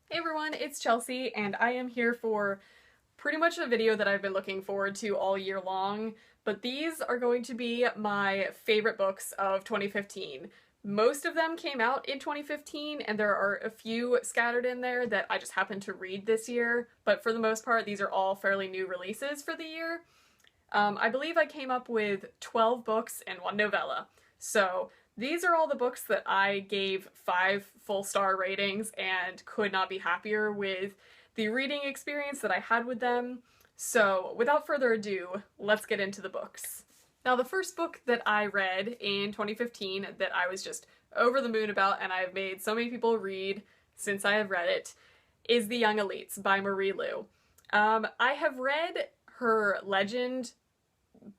Hey everyone, it's Chelsea, and I am here for pretty much a video that I've been looking forward to all year long, but these are going to be my favorite books of 2015. Most of them came out in 2015, and there are a few scattered in there that I just happened to read this year, but for the most part, these are all fairly new releases for the year. I believe I came up with 12 books and one novella. So these are all the books that I gave 5 full-star ratings and could not be happier with the reading experience that I had with them. So without further ado, let's get into the books. Now, the first book that I read in 2015 that I was just over the moon about and I've made so many people read since I have read it is The Young Elites by Marie Lu. I have read her Legend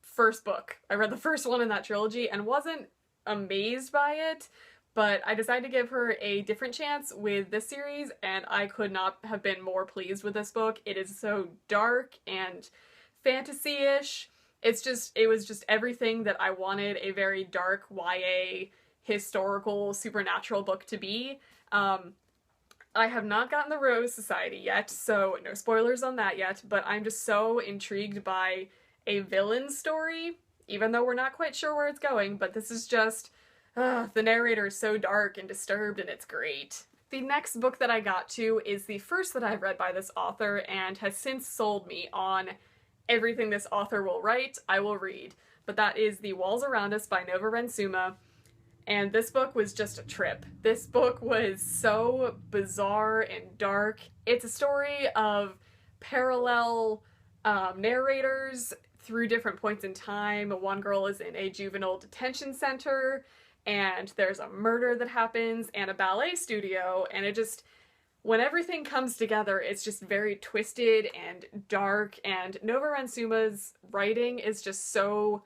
first book. I read the first one in that trilogy and wasn't amazed by it, but I decided to give her a different chance with this series, and I could not have been more pleased with this book. It is so dark and fantasy-ish. It was just everything that I wanted a very dark YA historical supernatural book to be. I have not gotten the Rose Society yet, so no spoilers on that yet, but I'm just so intrigued by a villain story, even though we're not quite sure where it's going, but this is just, the narrator is so dark and disturbed and it's great. The next book that I got to is the first that I've read by this author and has since sold me on everything this author will write, I will read. But that is The Walls Around Us by Nova Rensuma. And this book was just a trip. This book was so bizarre and dark. It's a story of parallel narrators through different points in time. One girl is in a juvenile detention center, and there's a murder that happens, and a ballet studio, and it just, when everything comes together, it's just very twisted and dark, and Nova Rensuma's writing is just so,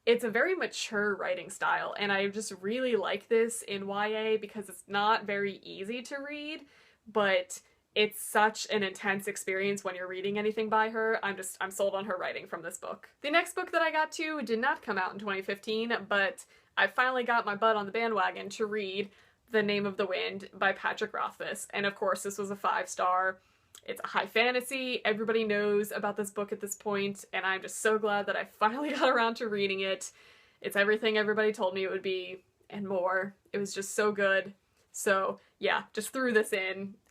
it's a very mature writing style, and I just really like this in YA because it's not very easy to read, but it's such an intense experience when you're reading anything by her. I'm sold on her writing from this book. The next book that I got to did not come out in 2015, but I finally got my butt on the bandwagon to read The Name of the Wind by Patrick Rothfuss, and of course this was a 5-star. It's a high fantasy. Everybody knows about this book at this point, and I'm just so glad that I finally got around to reading it. It's everything everybody told me it would be, and more. It was just so good. So yeah, just threw this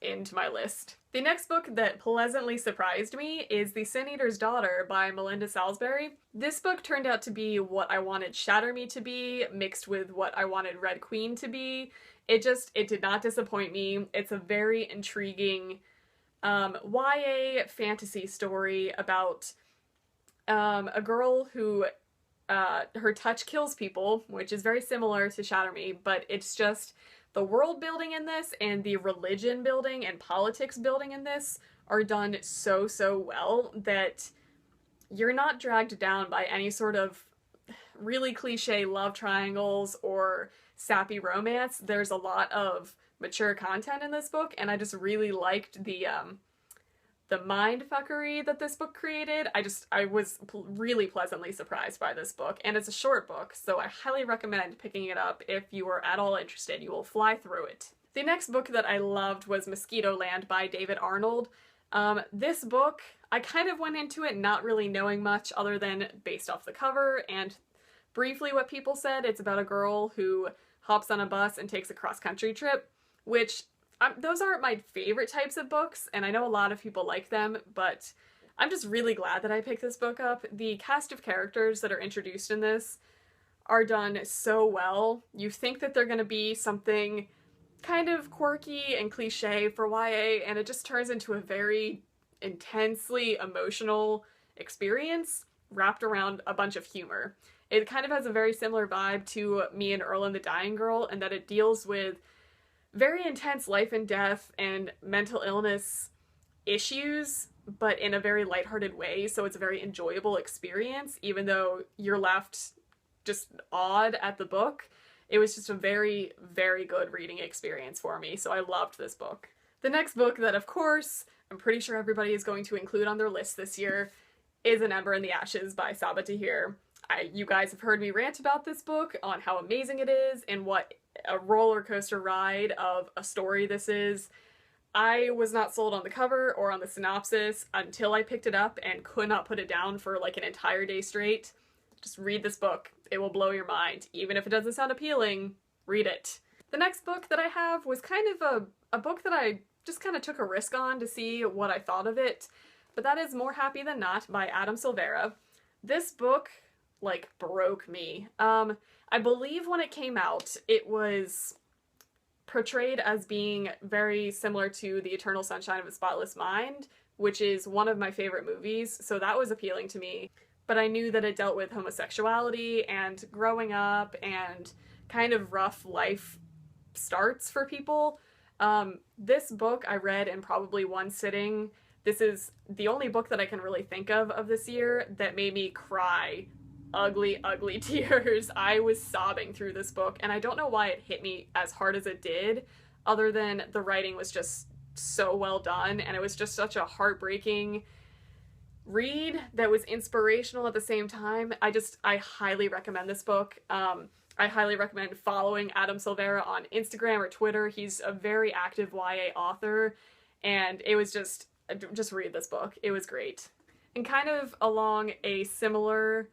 into my list. The next book that pleasantly surprised me is The Sin Eater's Daughter by Melinda Salisbury. This book turned out to be what I wanted Shatter Me to be, mixed with what I wanted Red Queen to be. It did not disappoint me. It's a very intriguing YA fantasy story about a girl who her touch kills people, which is very similar to Shatter Me, but it's just the world building in this and the religion building and politics building in this are done so well that you're not dragged down by any sort of really cliche love triangles or sappy romance. There's a lot of mature content in this book, and I just really liked the mind fuckery that this book created. I was really pleasantly surprised by this book, and it's a short book, so I highly recommend picking it up if you are at all interested. You will fly through it. The next book that I loved was Mosquito Land by David Arnold. This book, I kind of went into it not really knowing much other than based off the cover and briefly what people said. It's about a girl who hops on a bus and takes a cross-country trip, which those aren't my favorite types of books, and I know a lot of people like them, but I'm just really glad that I picked this book up. The cast of characters that are introduced in this are done so well. You think that they're going to be something kind of quirky and cliche for YA, and it just turns into a very intensely emotional experience wrapped around a bunch of humor. It kind of has a very similar vibe to Me and Earl and the Dying Girl, in that it deals with very intense life and death and mental illness issues, but in a very lighthearted way, so it's a very enjoyable experience, even though you're left just awed at the book. It was just a very good reading experience for me, so I loved this book. The next book that, of course, I'm pretty sure everybody is going to include on their list this year is An Ember in the Ashes by Sabaa Tahir. You guys have heard me rant about this book on how amazing it is and what a roller coaster ride of a story this is. I was not sold on the cover or on the synopsis until I picked it up and could not put it down for like an entire day straight. Just read this book. It will blow your mind. Even if it doesn't sound appealing, read it. The next book that I have was kind of a book that I just kind of took a risk on to see what I thought of it, but that is More Happy Than Not by Adam Silvera. This book, like, broke me. I believe when it came out, it was portrayed as being very similar to The Eternal Sunshine of a Spotless Mind, which is one of my favorite movies, so that was appealing to me. But I knew that it dealt with homosexuality and growing up and kind of rough life starts for people. This book I read in probably one sitting. This is the only book that I can really think of this year that made me cry ugly, ugly tears. I was sobbing through this book, and I don't know why it hit me as hard as it did, other than the writing was just so well done, and it was just such a heartbreaking read that was inspirational at the same time. I highly recommend this book. I highly recommend following Adam Silvera on Instagram or Twitter. He's a very active YA author, and it was just read this book. It was great. And kind of along a similar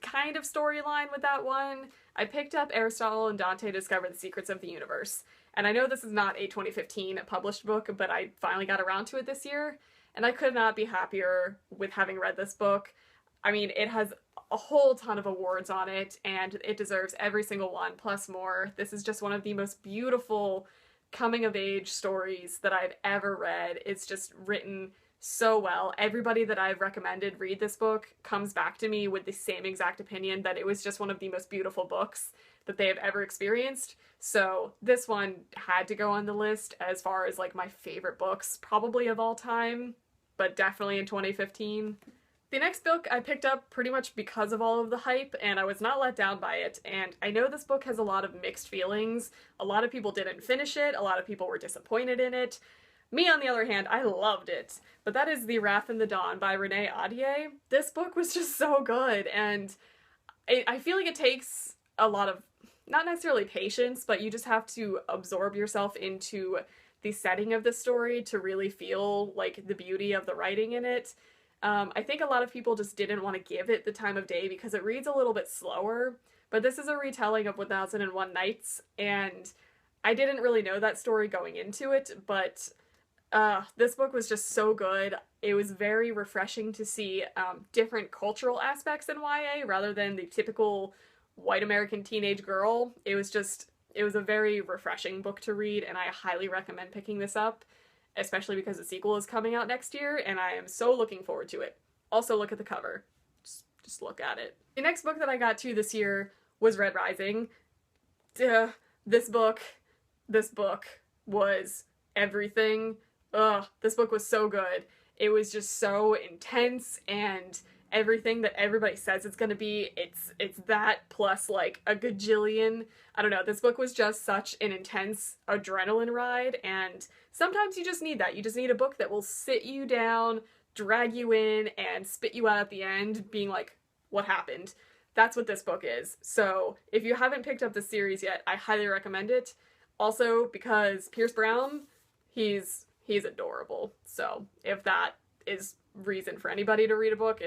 kind of storyline with that one, I picked up Aristotle and Dante Discover the Secrets of the Universe. And I know this is not a 2015 published book, but I finally got around to it this year, and I could not be happier with having read this book. I mean, it has a whole ton of awards on it, and it deserves every single one, plus more. This is just one of the most beautiful coming-of-age stories that I've ever read. It's just written so well. Everybody that I've recommended read this book comes back to me with the same exact opinion that it was just one of the most beautiful books that they have ever experienced. So this one had to go on the list as far as like my favorite books, probably of all time, but definitely in 2015. The next book I picked up pretty much because of all of the hype, and I was not let down by it, and I know this book has a lot of mixed feelings. A lot of people didn't finish it, a lot of people were disappointed in it. Me, on the other hand, I loved it. But that is The Wrath in the Dawn by Renee Ahdieh. This book was just so good, and I feel like it takes a lot of, not necessarily patience, but you just have to absorb yourself into the setting of the story to really feel like the beauty of the writing in it. I think a lot of people just didn't want to give it the time of day because it reads a little bit slower, but this is a retelling of 1001 Nights, and I didn't really know that story going into it, but this book was just so good. It was very refreshing to see different cultural aspects in YA rather than the typical white American teenage girl. It was a very refreshing book to read, and I highly recommend picking this up, especially because the sequel is coming out next year, and I am so looking forward to it. Also, look at the cover. Just look at it. The next book that I got to this year was Red Rising. This book was everything. This book was so good. It was just so intense, and everything that everybody says it's gonna be, it's that plus like a gajillion. I don't know, this book was just such an intense adrenaline ride, and sometimes you just need that. You just need a book that will sit you down, drag you in, and spit you out at the end, being like, what happened? That's what this book is. So if you haven't picked up the series yet, I highly recommend it. Also, because Pierce Brown, he's adorable. So if that is reason for anybody to read a book,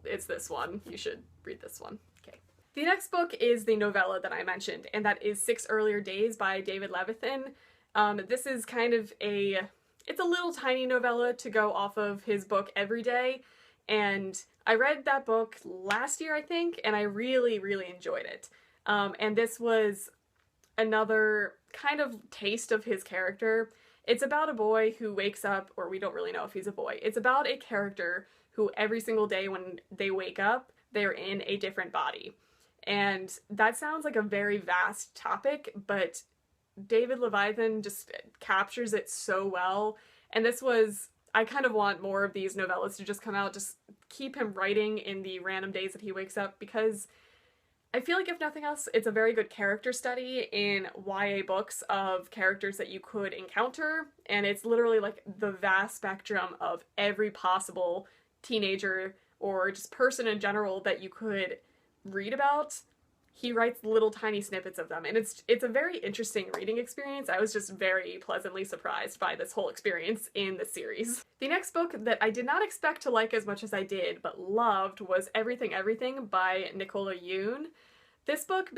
it's this one. You should read this one. Okay. The next book is the novella that I mentioned, and that is 6 Earlier Days by David Levithan. This is kind of it's a little tiny novella to go off of his book Every Day, and I read that book last year, I think, and I really, really enjoyed it. And this was another kind of taste of his character. It's about a boy who wakes up, or we don't really know if he's a boy. It's about a character who every single day when they wake up, they're in a different body. And that sounds like a very vast topic, but David Levithan just captures it so well. And I kind of want more of these novellas to just come out, just keep him writing in the random days that he wakes up, because I feel like if nothing else, it's a very good character study in YA books of characters that you could encounter, and it's literally like the vast spectrum of every possible teenager or just person in general that you could read about. he writes little tiny snippets of them, and it's a very interesting reading experience. I was just very pleasantly surprised by this whole experience in the series. The next book that I did not expect to like as much as I did, but loved, was Everything Everything by Nicola Yoon. This book